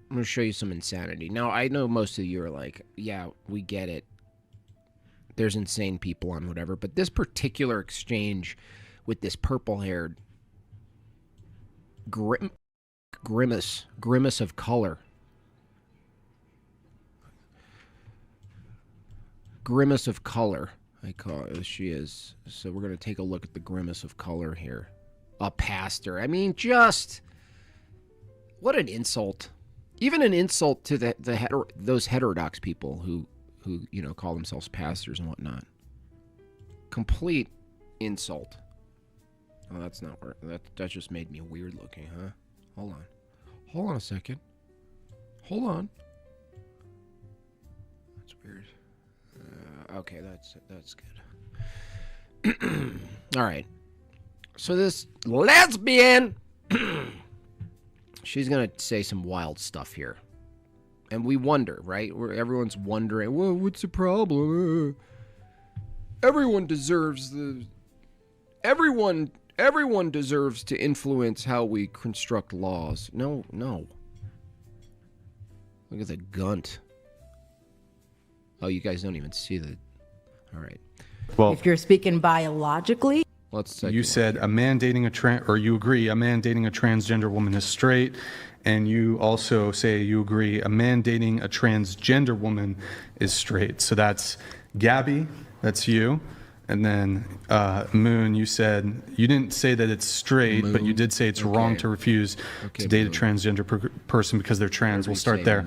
I'm going to show you some insanity. Now, I know most of you are like, yeah, we get it. There's insane people on whatever. But this particular exchange with this purple-haired grimace of color. Grimace of color, I call it. She is. So we're going to take a look at the grimace of color here. A pastor. I mean, just... what an insult. Even an insult to those heterodox people who you know call themselves pastors and whatnot. Complete insult. Oh, that's not where that just made me weird looking, huh? Hold on a second. Hold on. That's weird. Okay, that's good. All right. So this lesbian. She's going to say some wild stuff here. And we wonder, right? Everyone's wondering, well, what's the problem? Everyone deserves everyone deserves to influence how we construct laws. No. Look at the gunt. Oh, you guys don't even see the... All right. Well, if you're speaking biologically... You said a man dating you agree a man dating a transgender woman is straight, and you also say you agree a man dating a transgender woman is straight. So that's Gabby, that's you, and then Moon, you said you didn't say that it's straight, but you did say it's wrong to refuse to date a transgender person because they're trans. We'll start there.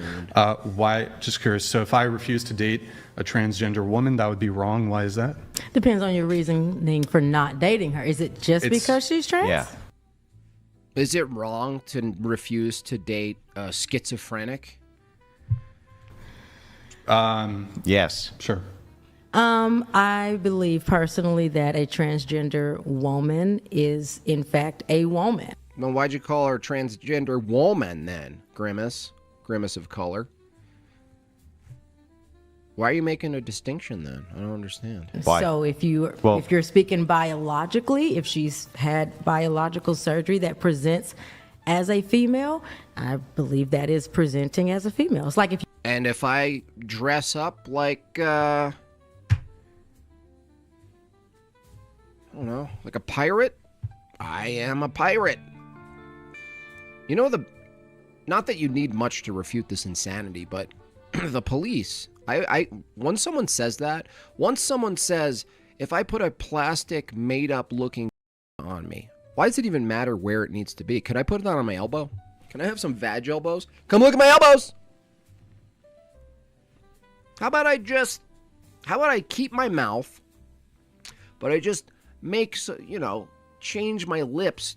Why? Just curious. So if I refuse to date a transgender woman, that would be wrong. Why is that? Depends on your reasoning for not dating her. Is it just because she's trans? Yeah. Is it wrong to refuse to date a schizophrenic? Yes. Sure. I believe personally that a transgender woman is in fact a woman. Then why'd you call her a transgender woman then? Grimace of color. Why are you making a distinction then? I don't understand. Why? So if you're speaking biologically, if she's had biological surgery that presents as a female, I believe that is presenting as a female. It's like and if I dress up like I don't know, like a pirate, I am a pirate. You know, not that you need much to refute this insanity, but the police. Once someone says if I put a plastic made up looking on me, why does it even matter where it needs to be? Could I put that on my elbow? Can I have some vag elbows? Come look at my elbows. How about I keep my mouth, but I just make, change my lips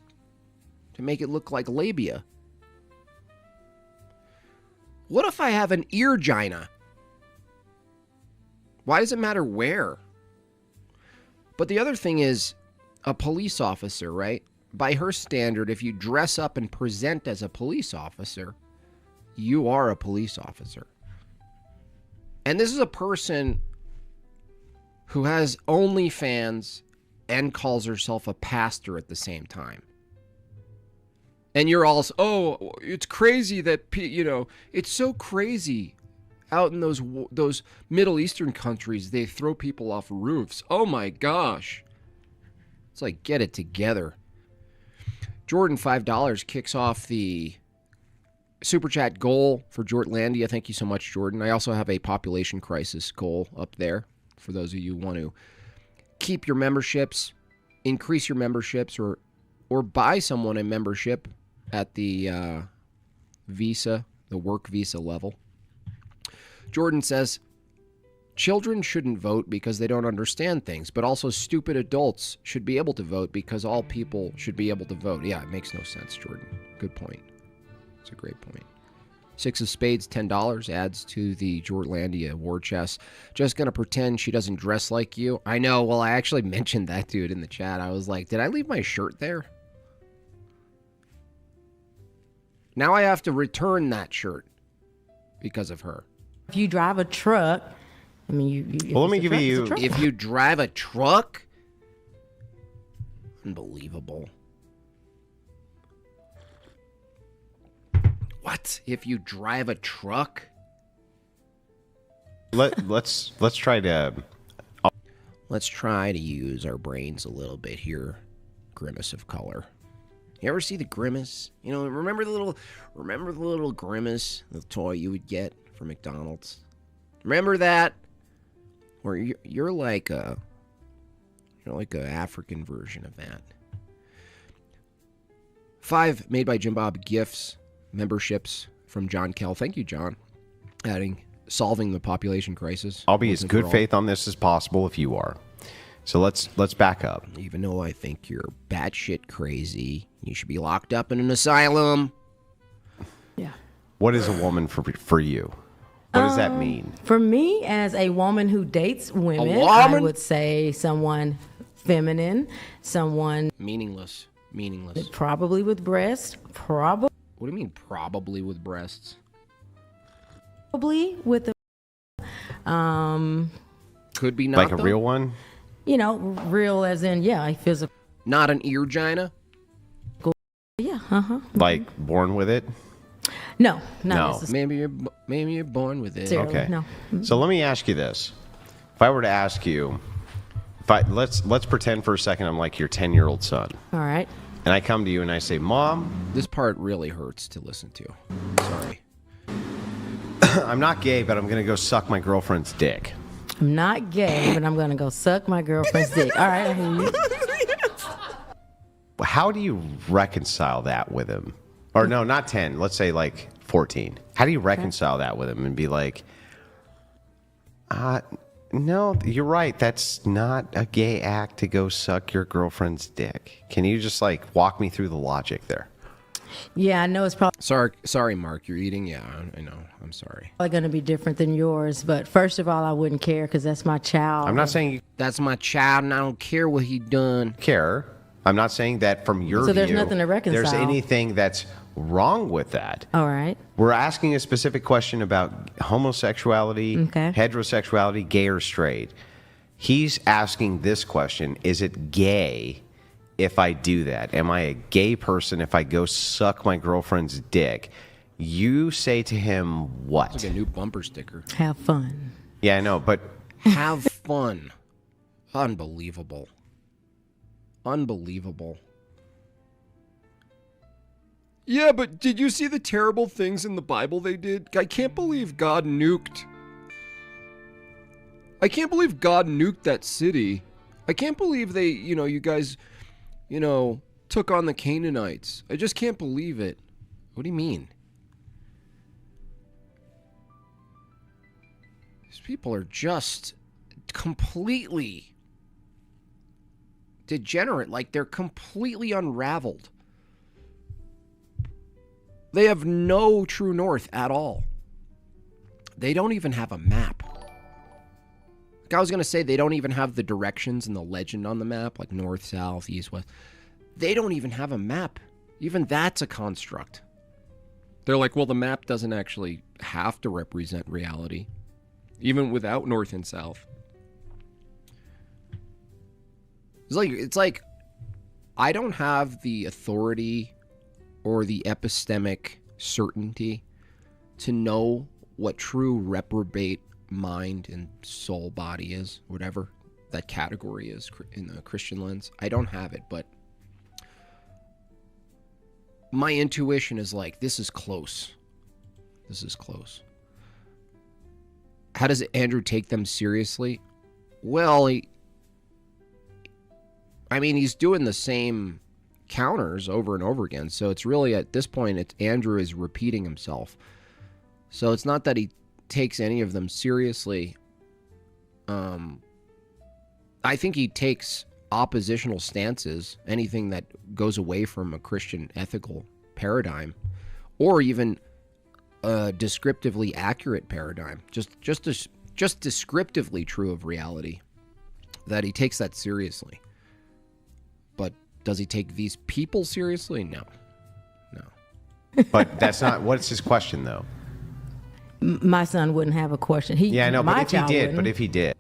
to make it look like labia? What if I have an eargina? Why does it matter where? But the other thing is, a police officer, right? By her standard, if you dress up and present as a police officer, you are a police officer. And this is a person who has OnlyFans and calls herself a pastor at the same time. And you're all, oh, it's crazy that, it's so crazy. Out in those Middle Eastern countries, they throw people off roofs. Oh my gosh. It's like, get it together. Jordan, $5 kicks off the Super Chat goal for Jortlandia. Thank you so much, Jordan. I also have a population crisis goal up there for those of you who want to keep your memberships, increase your memberships, or buy someone a membership at the visa, the work visa level. Jordan says, children shouldn't vote because they don't understand things, but also stupid adults should be able to vote because all people should be able to vote. Yeah, it makes no sense, Jordan. Good point. It's a great point. Six of Spades, $10, adds to the Jortlandia war chest. Just gonna pretend she doesn't dress like you. I know, well, I actually mentioned that dude in the chat. I was like, did I leave my shirt there? Now I have to return that shirt because of her. If you drive a truck, I mean, well, let me give you... If you drive a truck? Unbelievable. What? not if you drive a truck. Let's try to use our brains a little bit here. Grimace of color. You ever see the Grimace? You know, remember the little Grimace, the toy you would get from McDonald's? Remember that? Where you're like a African version of that. 5 Made by Jimbob gifts, memberships from John Kell. Thank you, John. Solving the population crisis. I'll be as good faith on this as possible if you are. So let's back up. Even though I think you're batshit crazy, you should be locked up in an asylum. Yeah. What is a woman for you? What does that mean? For me, as a woman who dates women, I would say someone feminine, someone meaningless. Probably with breasts. Probably. What do you mean probably with breasts? Probably with a could be not like a though. Real one. You know, real as in a physical. Not an eargina. Yeah. Like born with it. No. Maybe you're born with it. Okay. No. So let me ask you this: if I were to ask you, let's pretend for a second I'm like your 10-year-old son. All right. And I come to you and I say, Mom, this part really hurts to listen to. Sorry. I'm not gay, but I'm going to go suck my girlfriend's dick. I'm not gay, but I'm going to go suck my girlfriend's dick. All right, I hear you. How do you reconcile that with him? Or no, not 10. Let's say like 14. How do you reconcile that with him and be like, no, you're right. That's not a gay act to go suck your girlfriend's dick. Can you just like walk me through the logic there? Yeah, I know it's probably Sorry, Mark, you're eating. Yeah, I know. I'm sorry. going to be different than yours, but first of all, I wouldn't care because that's my child. I'm not saying you That's my child, and I don't care what he done. care. I'm not saying that from your view. So there's nothing to reconcile. There's anything that's wrong with that. All right. We're asking a specific question about homosexuality, Okay. heterosexuality, gay or straight. He's asking this question: is it gay if I do that? Am I a gay person if I go suck my girlfriend's dick? You say to him what? It's like a new bumper sticker. Have fun. Yeah, I know, but Have fun. Unbelievable. Yeah, but did you see the terrible things in the Bible they did? I can't believe God nuked that city. I can't believe they, you guys, took on the Canaanites. I just can't believe it. What do you mean? These people are just completely degenerate. Like, they're completely unraveled. They have no true north at all. They don't even have a map. Like, I was going to say they don't even have the directions and the legend on the map, like north, south, east, west. They don't even have a map. Even that's a construct. They're like, well, the map doesn't actually have to represent reality, even without north and south. It's like I don't have the authority or the epistemic certainty to know what true reprobate mind and soul body is, whatever that category is in the Christian lens. I don't have it, but my intuition is like, this is close. How does Andrew take them seriously? Well, he's doing the same counters over and over again. So it's really, at this point, Andrew is repeating himself. So it's not that he takes any of them seriously. I think he takes oppositional stances, anything that goes away from a Christian ethical paradigm, or even a descriptively accurate paradigm, just descriptively true of reality, that he takes that seriously. But does he take these people seriously? No. But that's not, what's his question though? My son wouldn't have a question. Yeah, I know, but if he did.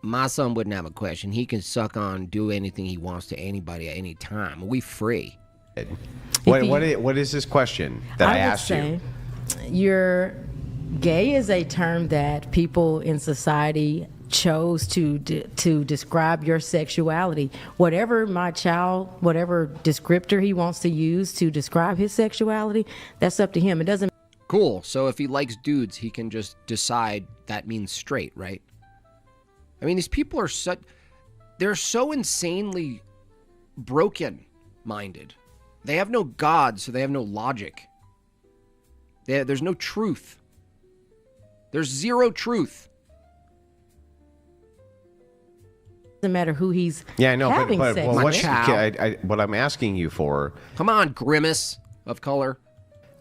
My son wouldn't have a question. He can suck on, do anything he wants to anybody at any time. We free. What is this question that I asked you? Gay is a term that people in society chose to describe your sexuality. Whatever whatever descriptor he wants to use to describe his sexuality, that's up to him. It doesn't. Cool. So if he likes dudes, he can just decide that means straight, right? I mean, these people are they're so insanely broken-minded. They have no God, so they have no logic. There's no truth. There's zero truth. Doesn't matter who he's having but sex with. what I'm asking you for, Come on, grimace of color.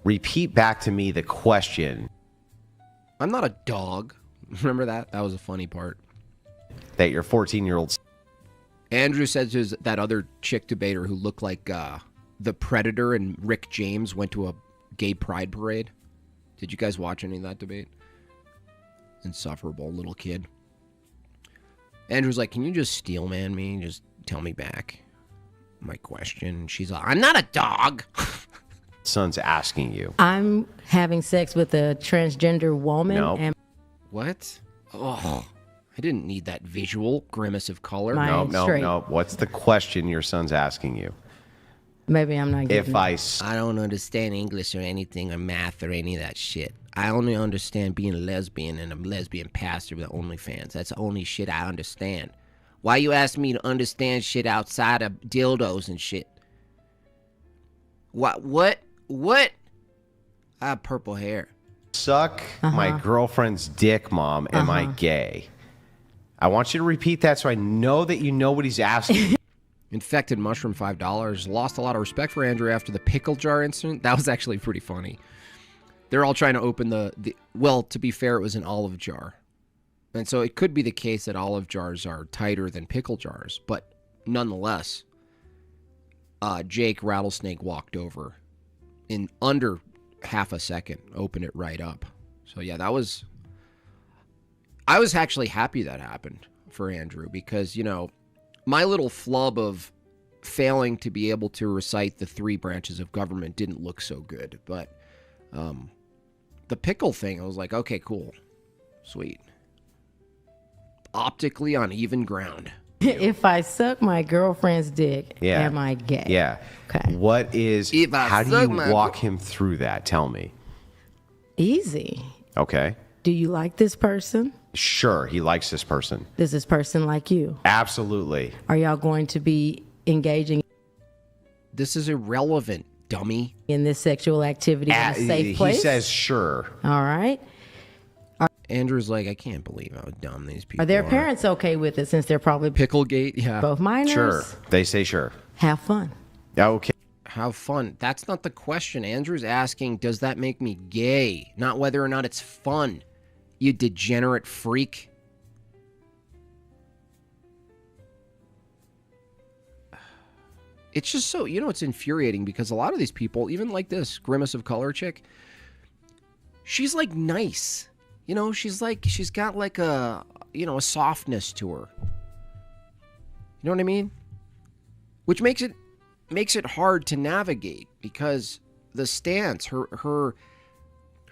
repeat back to me the question I'm not a dog. Remember that? That was a funny part. that your 14-year-old. Andrew said to that other chick debater who looked like the Predator and Rick James went to a gay pride parade. Did you guys watch any of that debate? Insufferable little kid. Andrew's like, can you just steel man me? Just tell me back my question. She's like, I'm not a dog. Son's asking you. I'm having sex with a transgender woman. Nope. And What? Oh, I didn't need that visual grimace of color. No. What's the question your son's asking you? maybe I'm not getting I don't understand English or anything or math or any of that shit. I only understand being a lesbian and a lesbian pastor with OnlyFans. That's the only shit I understand. Why you ask me to understand shit outside of dildos and shit? What? I have purple hair. Suck my girlfriend's dick, Mom. Am I gay? I want you to repeat that so I know that you know what he's asking. Infected mushroom, $5. Lost a lot of respect for Andrew after the pickle jar incident. That was actually pretty funny. They're all trying to open well, to be fair, it was an olive jar. And so it could be the case that olive jars are tighter than pickle jars. But nonetheless, Jake Rattlesnake walked over in under half a second, opened it right up. So yeah, I was actually happy that happened for Andrew because, my little flub of failing to be able to recite the 3 branches of government didn't look so good. But the pickle thing, I was like, okay, cool. Sweet. Optically on even ground. If I suck my girlfriend's dick, Yeah. am I gay? Yeah. Okay. How do you walk him through that? Tell me. Easy. Okay. Do you like this person? Sure, he likes this person. Does this person like you? Absolutely. Are y'all going to be engaging This is irrelevant, dummy. in this sexual activity in a safe place? He says sure. All right. Andrew's like, I can't believe how dumb these people Are their parents okay with it since they're probably Picklegate, yeah. both minors? Sure. They say sure. Have fun. Okay. Have fun. That's not the question. Andrew's asking, does that make me gay? Not whether or not it's fun. You degenerate freak. It's just so, it's infuriating because a lot of these people, even like this grimace of color chick, she's like nice. She's got like a softness to her. You know what I mean? Which makes it hard to navigate because the stance, her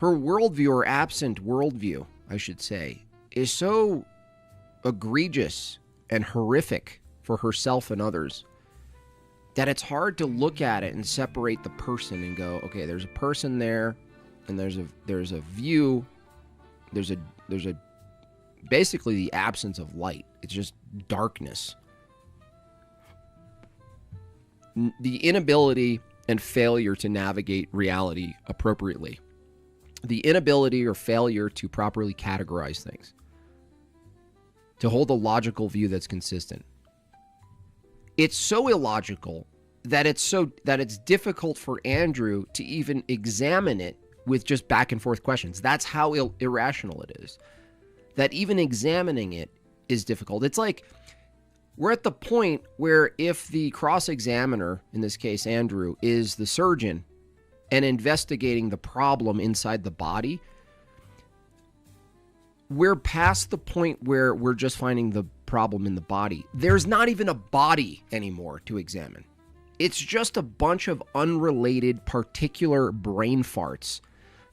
worldview or absent worldview, I should say, is so egregious and horrific for herself and others that it's hard to look at it and separate the person and go, okay, there's a person there and there's a view, there's a basically the absence of light. It's just darkness. The inability and failure to navigate reality appropriately. The inability or failure to properly categorize things. To hold a logical view that's consistent. It's so illogical that it's difficult for Andrew to even examine it with just back and forth questions. That's how irrational it is. That even examining it is difficult. It's like we're at the point where if the cross-examiner, in this case Andrew, is the surgeon and investigating the problem inside the body, we're past the point where we're just finding the problem in the body. There's not even a body anymore to examine. It's just a bunch of unrelated particular brain farts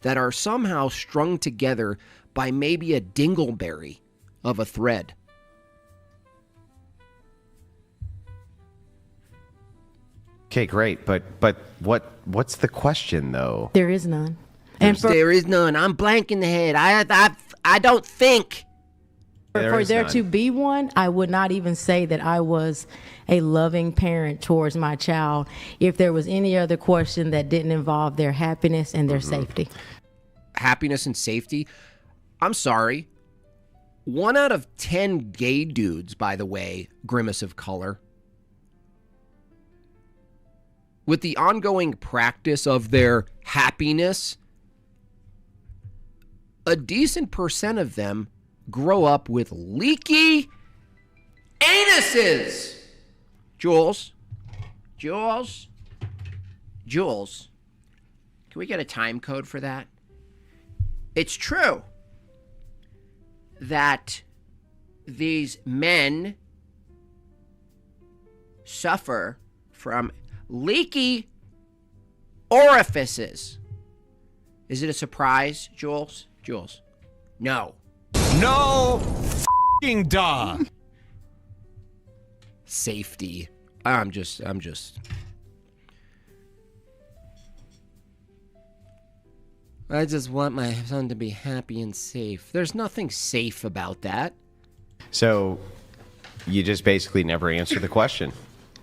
that are somehow strung together by maybe a dingleberry of a thread. Okay, great. But what's the question though? There is none. And There is none. I'm blank in the head. I don't think. for is there none. to be one, I would not even say that I was a loving parent towards my child if there was any other question that didn't involve their happiness and their safety. Happiness and safety. I'm sorry. 1 out of 10 gay dudes, by the way, grimace of color, with the ongoing practice of their happiness, a decent percent of them grow up with leaky anuses. Jules, can we get a time code for that? It's true that these men suffer from leaky orifices. Is it a surprise, Jules? No. No f***ing duh. Safety. I'm just. I just want my son to be happy and safe. There's nothing safe about that. So you just basically never answer the question.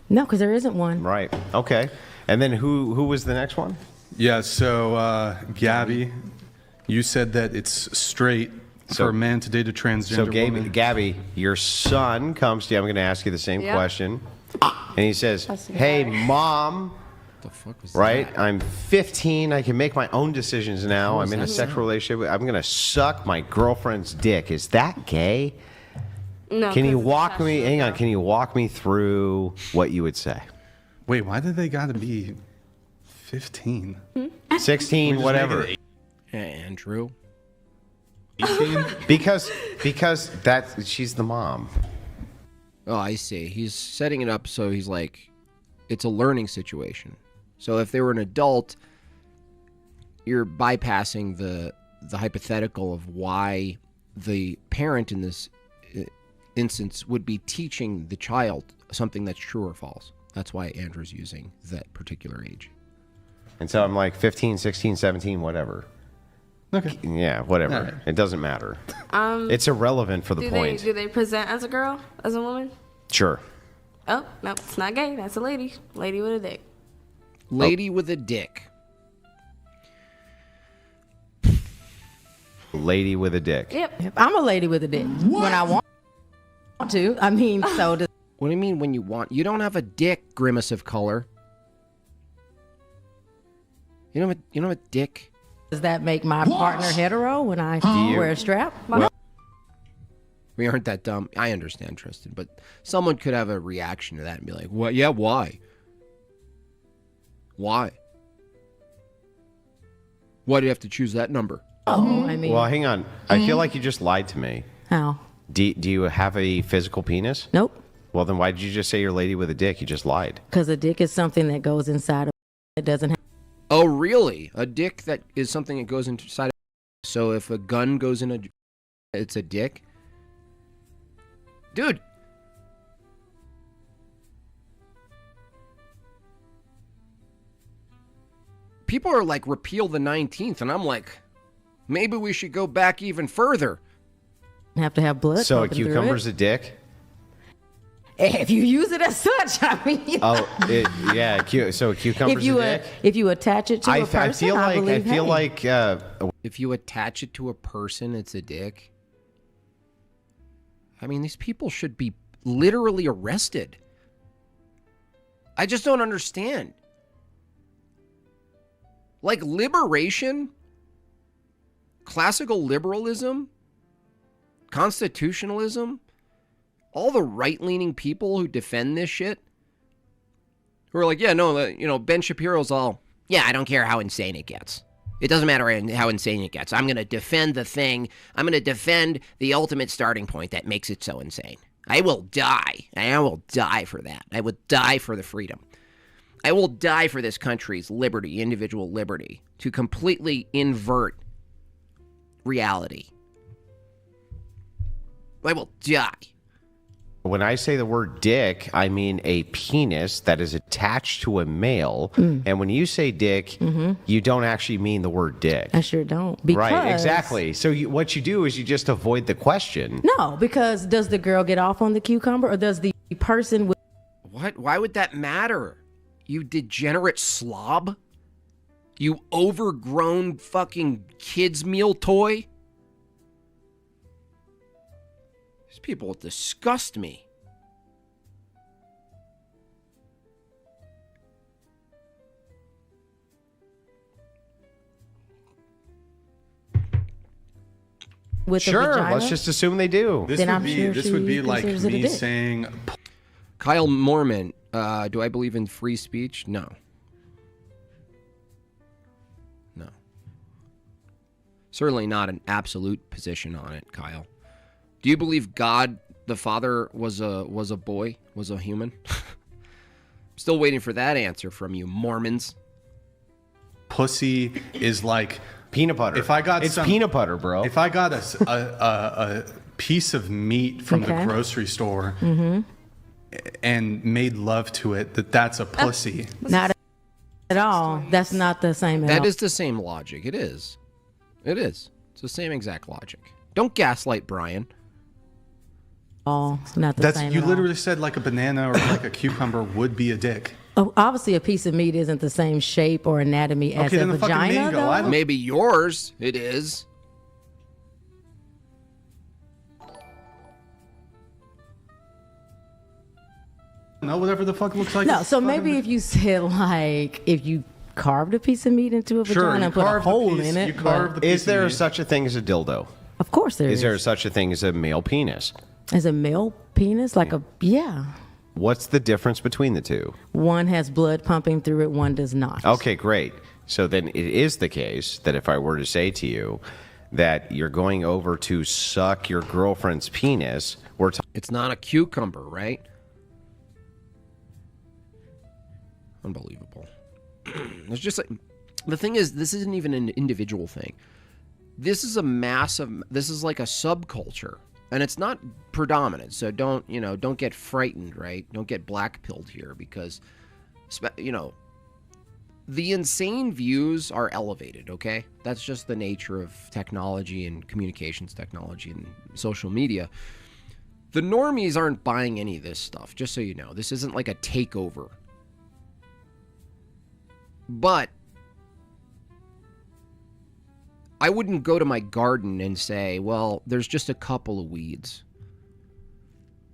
No, because there isn't one. Right. Okay. And then who was the next one? Yeah, so Gabby, you said that it's straight for a man to date a transgender So woman. Gabby, your son comes to you. I'm going to ask you the same question. And he says, hey, Mom, The fuck was right? that? I'm 15. I can make my own decisions now. I'm in a sexual relationship. I'm going to suck my girlfriend's dick. Is that gay? No. Can you 'cause it's walk me? sexual, Hang on. no. Can you walk me through what you would say? Wait, why did they got to be 15? 16, whatever. Andrew. 18? Because she's the mom. Oh, I see. He's setting it up so he's like, it's a learning situation. So if they were an adult, you're bypassing the hypothetical of why the parent in this instance would be teaching the child something that's true or false. That's why Andrew's using that particular age. And so I'm like 15, 16, 17, whatever. Okay. Yeah, whatever. All right. It doesn't matter. It's irrelevant for the Do point. they present as a girl, as a woman? Sure. Oh, no, it's not gay. That's a lady. Lady with a dick. Lady with a dick. Lady with a dick. Yep. I'm a lady with a dick when I want to. I mean, so does What do you mean when you want? You don't have a dick, grimace of color. You don't have a dick? that make my partner hetero when I wear a strap? We aren't that dumb. I understand, Tristan, but someone could have a reaction to that and be like, "What? Yeah, why? Why? Why do you have to choose that number?" Oh, I mean, Well, hang on. I feel like you just lied to me. how? Do you have a physical penis? Nope. Well, then why did you just say you're a lady with a dick? You just lied. Because a dick is something that goes inside of it doesn't have. Oh, really? A dick that is something that goes inside. So if a gun goes in it's a dick? Dude. People are like, repeal the 19th, and I'm like, maybe we should go back even further. Have to have blood. So a pumping through cucumber's it. a dick? If you use it as such, I mean. Oh, yeah. So a cucumber's if you a dick? if you attach it to a person, I feel like If you attach it to a person, it's a dick. I mean, these people should be literally arrested. I just don't understand. Like liberation, classical liberalism, constitutionalism, all the right-leaning people who defend this shit, who are like, yeah, no, Ben Shapiro's all, yeah, I don't care how insane it gets. It doesn't matter how insane it gets. I'm going to defend the thing. I'm going to defend the ultimate starting point that makes it so insane. I will die. I will die for that. I would die for the freedom. I will die for this country's liberty, individual liberty, to completely invert reality. I will die. When I say the word dick, I mean a penis that is attached to a male. And when you say dick, you don't actually mean the word dick. I sure don't. Because, Right, exactly. So what you do is you just avoid the question. No, because does the girl get off on the cucumber, or does the person with... What? Why would that matter? You degenerate slob? You overgrown fucking kid's meal toy? These people disgust me. with a Sure, vagina? let's just assume they do. This Then would I'm be sure this she would be like considers it a me dick. saying Kyle Mormon, do I believe in free speech? No. No. Certainly not an absolute position on it, Kyle. Do you believe God the Father was a boy, was a human? I'm still waiting for that answer from you, Mormons. pussy is like Peanut butter. If I got it's some- peanut butter, bro. if I got a piece of meat from the Okay. grocery store and made love to it, that's a pussy. Not at all. That's not the same at That all. is the same logic. It is. It is. It's the same exact logic. Don't gaslight Brian. It's not the That's same you at all. literally said like a banana or like a cucumber would be a dick. Oh, obviously, a piece of meat isn't the same shape or anatomy as Okay, a then the fucking vagina, mango. though. I don't- Maybe yours it is. No, whatever the fuck looks like. No, a so fucking- maybe if you said, like, if you carved a piece of meat into a Sure, vagina you and put a carved the hole piece- in it. you carved but- the piece Is of there meat. such a thing as a dildo? Of course there is. Is there such a thing as a male penis? As a male penis, like yeah. What's the difference between the two? One has blood pumping through it, one does not. Okay, great. So then it is the case that if I were to say to you that you're going over to suck your girlfriend's penis, we're talking. It's not a cucumber, right? Unbelievable. It's just like the thing is, this isn't even an individual thing. This is a massive. This is like a subculture, and it's not predominant. So don't get frightened, right? Don't get black-pilled here because, the insane views are elevated. Okay, that's just the nature of technology and communications technology and social media. The normies aren't buying any of this stuff. Just so you know, this isn't like a takeover. But I wouldn't go to my garden and say, well, there's just a couple of weeds.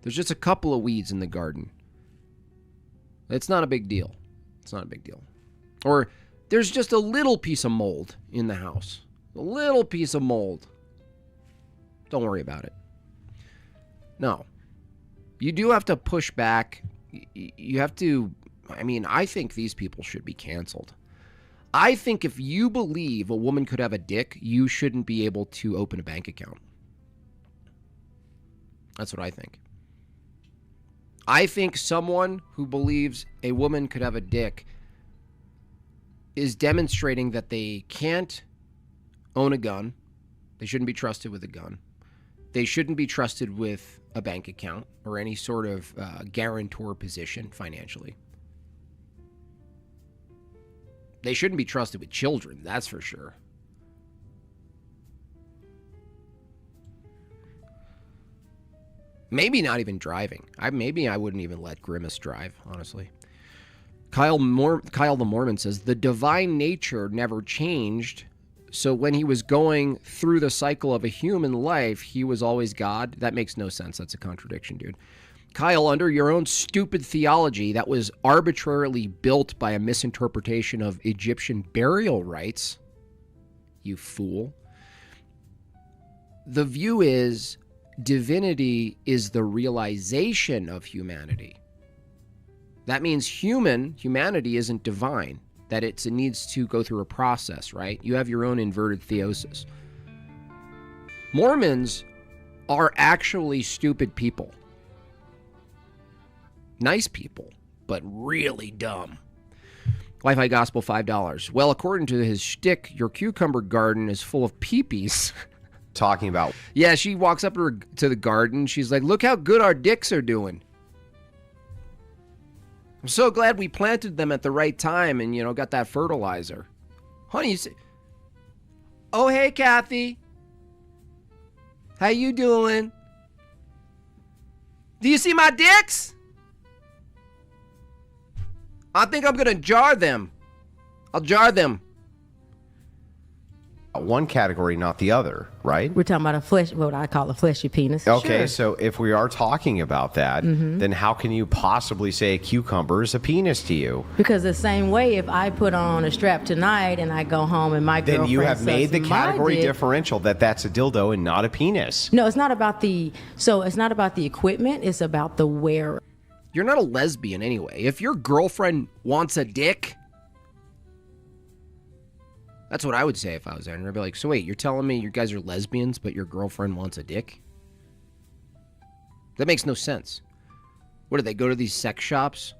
There's just a couple of weeds in the garden. It's not a big deal. It's not a big deal. Or there's just a little piece of mold in the house. A little piece of mold. Don't worry about it. No. You do have to push back. You have to... I think these people should be canceled. I think if you believe a woman could have a dick, you shouldn't be able to open a bank account. That's what I think. I think someone who believes a woman could have a dick is demonstrating that they can't own a gun. They shouldn't be trusted with a gun. They shouldn't be trusted with a bank account or any sort of guarantor position financially. They shouldn't be trusted with children, that's for sure. Maybe not even driving. Maybe I wouldn't even let Grimace drive, honestly. Kyle the Mormon says, the divine nature never changed, so when he was going through the cycle of a human life, he was always God. That makes no sense. That's a contradiction, dude. Kyle, under your own stupid theology that was arbitrarily built by a misinterpretation of Egyptian burial rites, you fool, the view is divinity is the realization of humanity. That means humanity isn't divine, that it needs to go through a process, right? You have your own inverted theosis. Mormons are actually stupid people. Nice people, but really dumb. Wi-Fi Gospel, $5. Well, according to his shtick, your cucumber garden is full of peepees. Talking about Yeah, she walks up to the garden. She's like, look how good our dicks are doing. I'm so glad we planted them at the right time and, got that fertilizer. Honey, you say, oh, hey, Kathy. How you doing? Do you see my dicks? I think I'm going to jar them. I'll jar them. one category, not the other, right? We're talking about what I call a fleshy penis. Okay, Sure. so if we are talking about that, then how can you possibly say a cucumber is a penis to you? Because the same way, if I put on a strap tonight and I go home and my Then girlfriend you have made the sucks my category dick- differential that's a dildo and not a penis. No, it's not about the. So it's not about the equipment. It's about the wearer. You're not a lesbian anyway. If your girlfriend wants a dick, that's what I would say if I was there. And I'd be like, so wait, you're telling me you guys are lesbians, but your girlfriend wants a dick? That makes no sense. What do they go to these sex shops?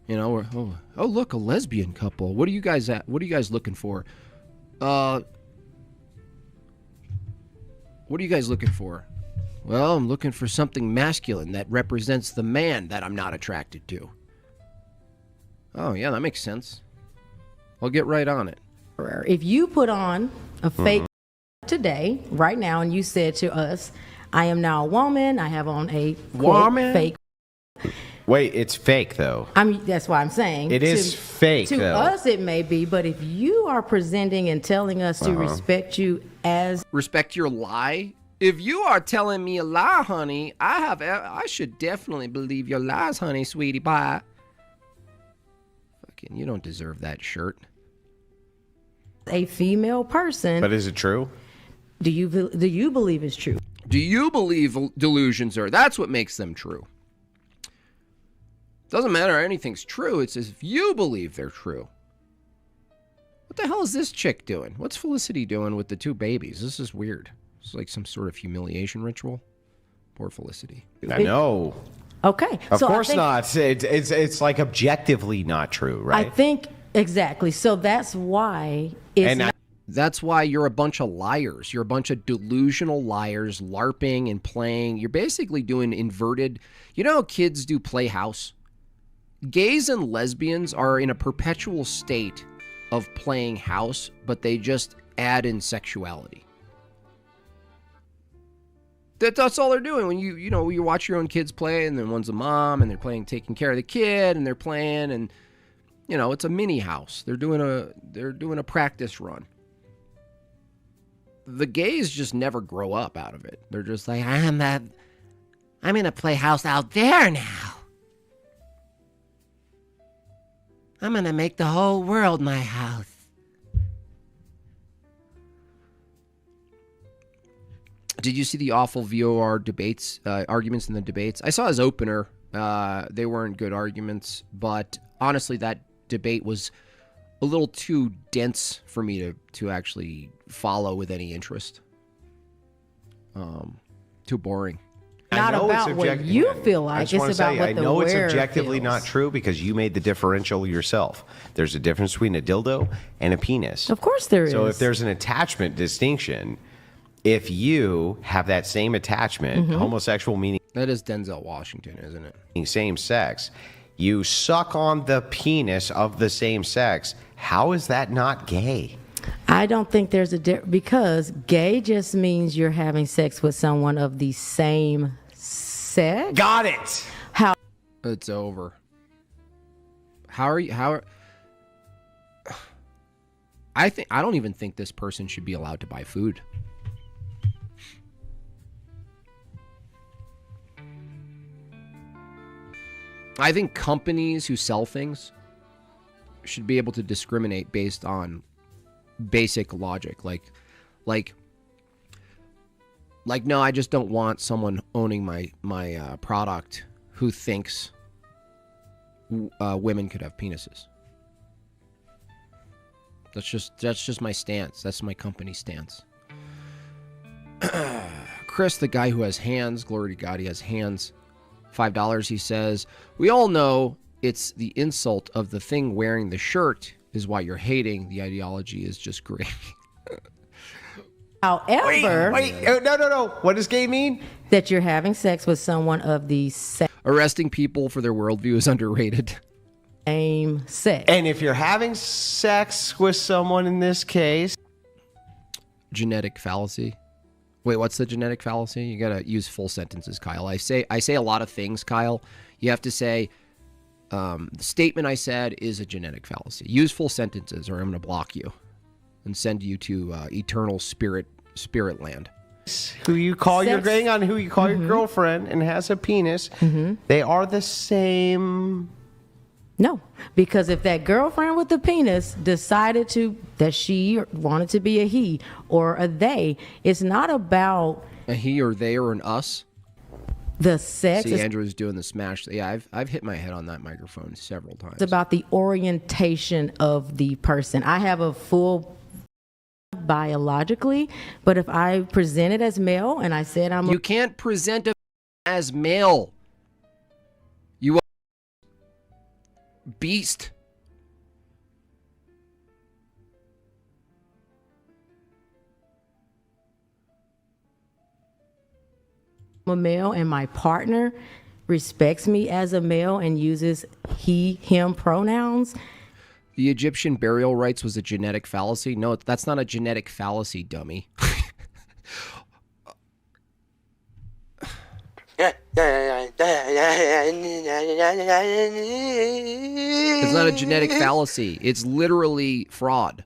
Or, oh look, a lesbian couple. What are you guys looking for? What are you guys looking for? Well, I'm looking for something masculine that represents the man that I'm not attracted to. Oh, yeah, that makes sense. I'll get right on it. If you put on a fake today, right now, and you said to us, I am now a woman, I have on a quote, Woman? fake. Wait, it's fake though. That's why I'm saying. It is fake, To though. us, it may be, but if you are presenting and telling us to respect you as Respect your lie? If you are telling me a lie, honey, I should definitely believe your lies, honey, sweetie pie. Fucking, you don't deserve that shirt. a female person, But is it true? do you believe it's true? Do you believe delusions are? That's what makes them true. Doesn't matter anything's true. It's as if you believe they're true. What the hell is this chick doing? What's Felicity doing with the two babies? This is weird. It's like some sort of humiliation ritual. Poor Felicity. I know. Okay. Of So I course think- not. It's like objectively not true, right? I think exactly. So that's why it's And I- not, That's why you're a bunch of liars. You're a bunch of delusional liars, LARPing and playing. You're basically doing inverted. You know how kids do Playhouse? Gays and lesbians are in a perpetual state of playing house, but they just add in sexuality. That's all they're doing. When you watch your own kids play, and then one's a mom, and they're playing taking care of the kid, and they're playing, and it's a mini house. They're doing a practice run. The gays just never grow up out of it. They're just like, I'm in a playhouse out there now. I'm gonna make the whole world my house. Did you see the awful VOR debates, arguments in the debates? I saw his opener. They weren't good arguments, but honestly, that debate was a little too dense for me to actually follow with any interest. Too boring. not I know it's about what object- you feel I like. just It's wanna about say, what I the know it's wearer objectively feels. not true because you made the differential yourself. There's a difference between a dildo and a penis. Of course there is. So if there's an attachment distinction, if you have that same attachment, Mm-hmm. homosexual meaning That is Denzel Washington, isn't it? same sex, you suck on the penis of the same sex, how is that not gay? I don't think there's because gay just means you're having sex with someone of the same sex. Got it. How It's over. I don't even think this person should be allowed to buy food. I think companies who sell things should be able to discriminate based on basic logic. Like, no, I just don't want someone owning my product who thinks women could have penises. That's just my stance. That's my company stance. Chris, the guy who has hands, glory to God, he has hands. $5, he says, we all know it's the insult of the thing wearing the shirt is why you're hating. The ideology is just great. However, No. What does gay mean? that you're having sex with someone of the Arresting people for their worldview is underrated. same sex. And if you're having sex with someone in this case, Genetic fallacy. Wait, what's the genetic fallacy? You gotta use full sentences, Kyle. I say a lot of things, Kyle. You have to say the statement I said is a genetic fallacy. Use full sentences, or I'm gonna block you and send you to eternal spirit land. who you call your Sex. hang on, who you call your girlfriend and has a penis, they are the same. No, because if that girlfriend with the penis decided that she wanted to be a he or a they, it's not about A he or they or an us. the sex. See, It's Andrew's doing the smash. Yeah, I've hit my head on that microphone several times. about the orientation of the person. I have a full biologically, but if I present it as male and I said I'm You can't present it as male. You beast. a male and my partner respects me as a male and uses he, him pronouns, The Egyptian burial rites was a genetic fallacy. No, that's not a genetic fallacy, dummy. It's not a genetic fallacy. It's literally fraud.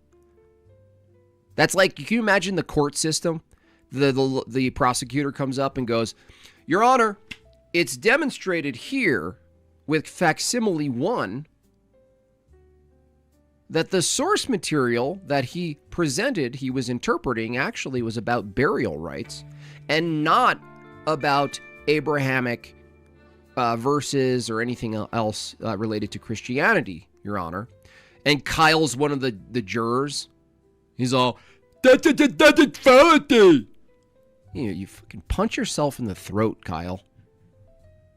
That's like, can you imagine the court system? The prosecutor comes up and goes, Your Honor, it's demonstrated here with facsimile 1 that the source material that he presented, he was interpreting, actually was about burial rites and not about Abrahamic verses or anything else related to Christianity, Your Honor. And Kyle's one of the jurors. He's all, that's a fallacy. You fucking punch yourself in the throat, Kyle.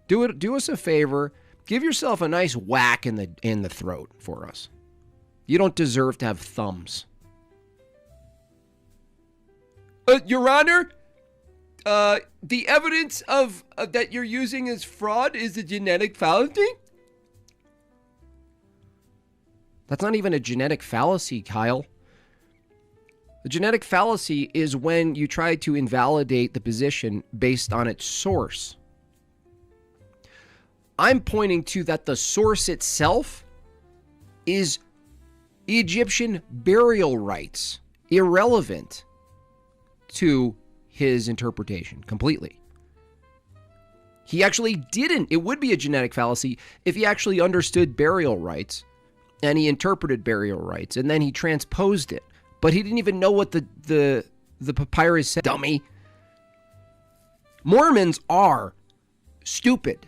Do us a favor. Give yourself a nice whack in the throat for us. You don't deserve to have thumbs. Your Honor, the evidence of that you're using as fraud is a genetic fallacy? That's not even a genetic fallacy, Kyle. The genetic fallacy is when you try to invalidate the position based on its source. I'm pointing to that the source itself is Egyptian burial rites, irrelevant to his interpretation completely. He actually didn't. It would be a genetic fallacy if he actually understood burial rites and he interpreted burial rites and then he transposed it. But he didn't even know what the papyrus said, dummy. Mormons are stupid.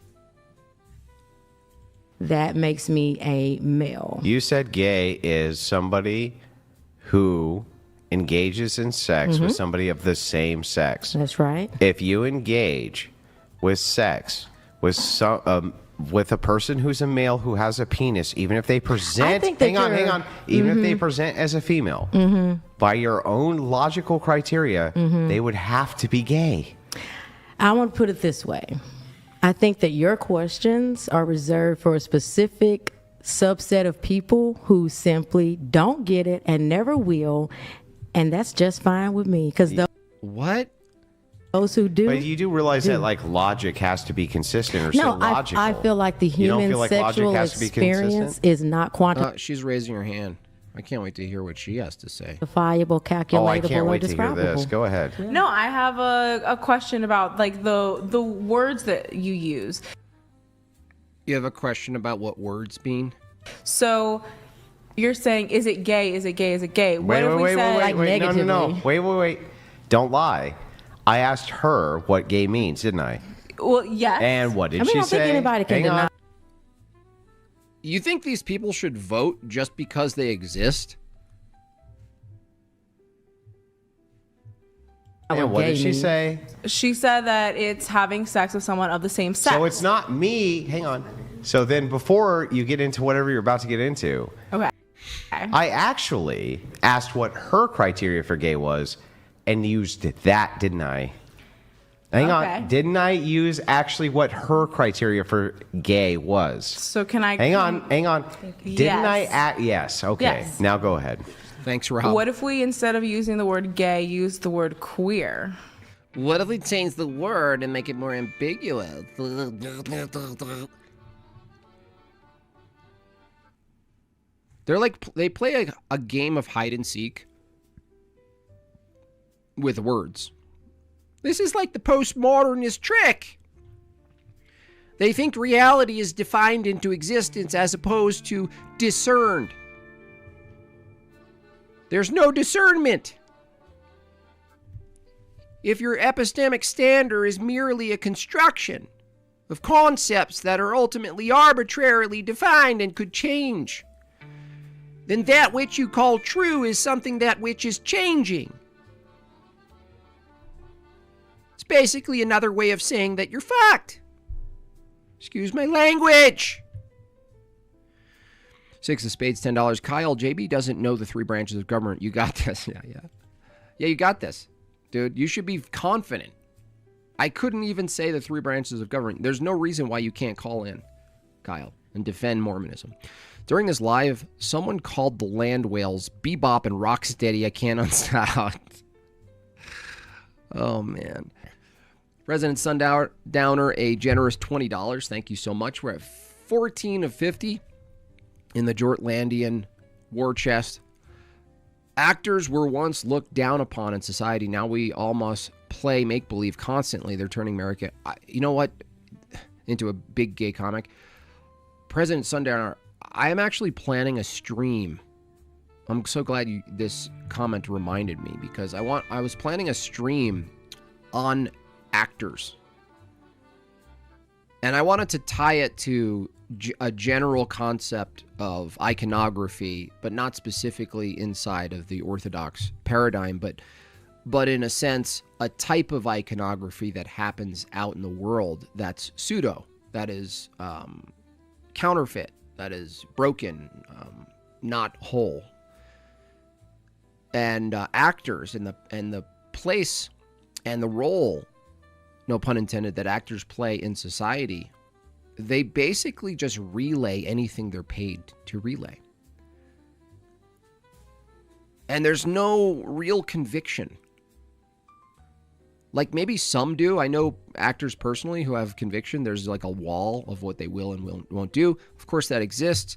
that makes me a male. You said gay is somebody who engages in sex with somebody of the same sex. That's right. If you engage with sex with with a person who's a male who has a penis, even if they present, hang on, even if they present as a female, by your own logical criteria, they would have to be gay. I want to put it this way. I think that your questions are reserved for a specific subset of people who simply don't get it and never will, and that's just fine with me, because What? those who do. But you do realize that like logic has to be consistent or so logical. I feel like the You don't human feel like logic sexual has to be experience consistent? is not She's raising her hand. I can't wait to hear what she has to say. quantifiable, calculatable, Oh, I can't or wait to hear describable. this. Go ahead. No, I have a question about like the words that you use. You have a question about what words mean? So you're saying, is it gay? Is it gay? Is it gay? What if we said like No. negatively? Wait. Don't lie. I asked her what gay means, didn't I? well, yes. And what did I mean, I she don't think say? anybody can Hang on. deny. You think these people should vote just because they exist? And what gay did she means. say? She said that it's having sex with someone of the same sex. So it's not me. Hang on. So then before you get into whatever you're about to get into, Okay. I actually asked what her criteria for gay was and used that, didn't I? Hang on. Didn't I use actually what her criteria for gay was? So can I... Hang on. Didn't I... Yes. Yes. Okay. Yes. Now go ahead. Thanks, Rob. What if we, instead of using the word gay, use the word queer? What if we change the word and make it more ambiguous? They're like, they play a game of hide and seek with words. This is like the postmodernist trick. They think reality is defined into existence as opposed to discerned. There's no discernment. If your epistemic standard is merely a construction of concepts that are ultimately arbitrarily defined and could change, then that which you call true is something that which is changing. It's basically another way of saying that you're fucked. Excuse my language. 6 of spades, $10. Kyle, JB doesn't know the 3 branches of government. You got this. Yeah, you got this. Dude, you should be confident. I couldn't even say the 3 branches of government. There's no reason why you can't call in, Kyle, and defend Mormonism. During this live, someone called the land whales Bebop and Rocksteady. I can't unsound. Oh, man. President Sundowner, a generous $20. Thank you so much. We're at 14 of 50 in the Jortlandian war chest. Actors were once looked down upon in society. Now we all must play make-believe constantly. They're turning America, you know what, into a big gay comic. President Sundowner, I am actually planning a stream. I'm so glad this comment reminded me, because I was planning a stream on actors. And I wanted to tie it to a general concept of iconography, but not specifically inside of the Orthodox paradigm, but in a sense, a type of iconography that happens out in the world that's pseudo, that is counterfeit, that is broken, not whole. And actors and the place and the role, no pun intended, that actors play in society, they basically just relay anything they're paid to relay. And there's no real conviction. Like, maybe some do. I know actors personally who have conviction. There's like a wall of what they will and won't do. Of course, that exists.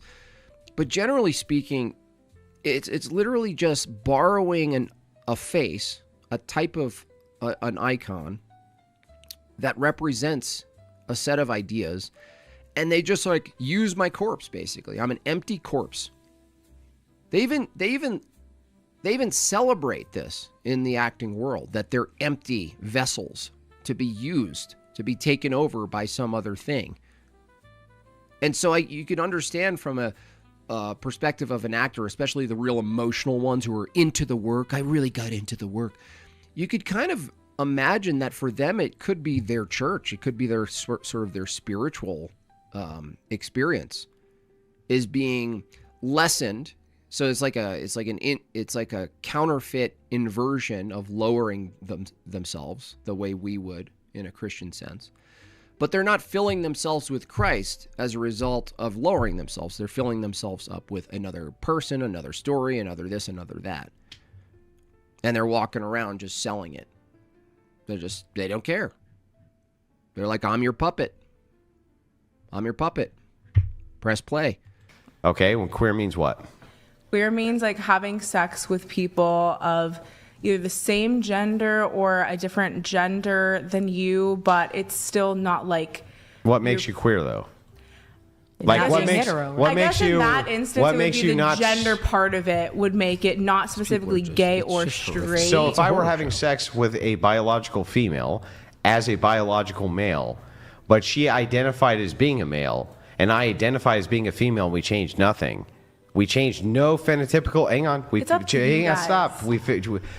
But generally speaking, it's literally just borrowing a face, a type of an icon that represents a set of ideas, and they just like use my corpse, basically. I'm an empty corpse. They even celebrate this in the acting world, that they're empty vessels to be used, to be taken over by some other thing. And so you can understand from a perspective of an actor, especially the real emotional ones who are into the work. I really got into the work. You could kind of imagine that for them, it could be their church. It could be their sort of their spiritual experience is being lessened. So it's like a counterfeit inversion of lowering themselves the way we would in a Christian sense. But they're not filling themselves with Christ as a result of lowering themselves. They're filling themselves up with another person, another story, another this, another that. And they're walking around just selling it. They don't care. They're like, I'm your puppet. I'm your puppet. Press play. Okay, well, queer means what? Queer means like having sex with people of either the same gender or a different gender than you, but it's still not like... What makes you queer, though? Like, what makes you... in that instance, what it makes would be you the not... gender part of it would make it not specifically gay or straight. So if I were having sex with a biological female as a biological male, but she identified as being a male, and I identify as being a female, and we changed nothing, We changed no phenotypical. Hang on. It's up to you guys. Stop.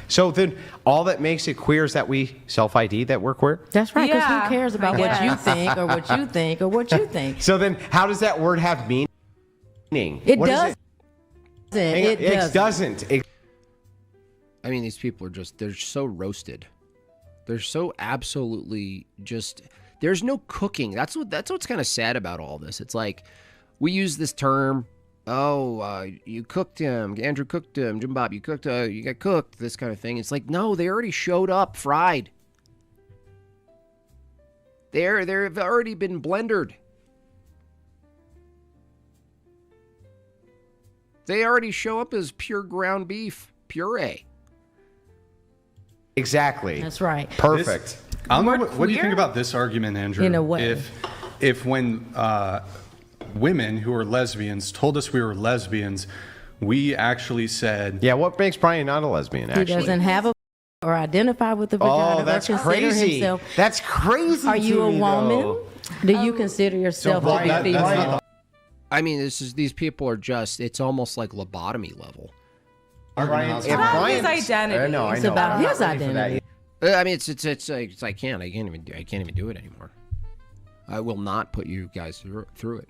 So then all that makes it queer is that we self-ID that we're queer? That's right, because Yeah, who cares about I what you guess. think or what you think or what you think? So then how does that word have meaning? It What is does. It doesn't. I mean, these people are they're so roasted. They're so absolutely just, there's no cooking. That's what's kind of sad about all this. It's like, we use this term, you cooked him, Andrew cooked him, Jimbob, you got cooked, this kind of thing. It's like, no, they already showed up fried. They've already been blendered. They already show up as pure ground beef puree. Exactly. That's right. Perfect. I don't know what do you think about this argument, Andrew? In a way. If when women who are lesbians told us we were lesbians, we actually said, Yeah, what makes Brian not a lesbian, He actually? doesn't have a or identify with the vagina Oh, that's or consider crazy. himself. That's crazy. Are you to a me, woman? though. Do you consider yourself to be That's female? not I mean, these people are it's almost like lobotomy level. Brian, It's about his identity. I know. It's about I'm not his ready for that identity. yet. I mean, I can't even do it anymore. I will not put you guys through it.